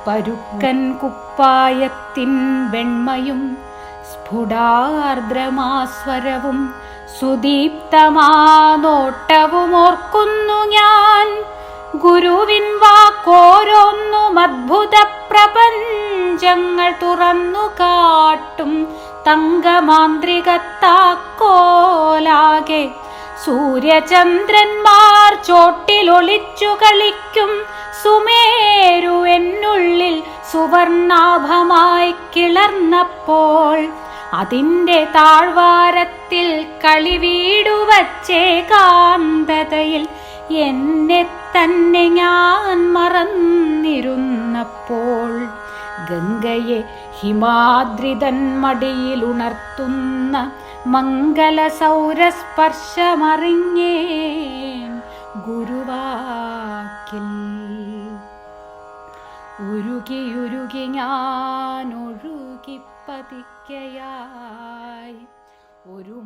പരുക്കൻ കുപ്പായത്തിൻ വെണ്മയും സ്ഫുടാർദ്രമാസ്വരവും സുദീപ്തമാനോട്ടവും ഓർക്കുന്നു ഞാൻ. ഗുരുവിൻ വാക്കോരോന്നും അദ്ഭുത പ്രപഞ്ചങ്ങൾ തുറന്നു കാട്ടും തങ്കമാന്ത്രികത്താക്കോലാകെ സൂര്യചന്ദ്രന്മാർ ചോട്ടിലൊളിച്ചു കളിക്കും സുമേരു എന്നുള്ളിൽ സുവർണാഭമായി കിളർന്നപ്പോൾ അതിൻ്റെ താഴ്വാരത്തിൽ കളിവീടുവച്ചേ കാന്തതയിൽ എന്നെ തന്നെ ഞാൻ മറന്നിരുന്നപ്പോൾ ഗംഗയെ ഹിമാദ്രിതൻ മടിയിലുണർത്തുന്ന മംഗലസൗരസ്പർശമറിഞ്ഞേൻ ഗുരുവാക്കിൽ. ഉരുകിയുരുകി ഞാൻ ഒഴുകിപ്പതിക്കയായി ഒരു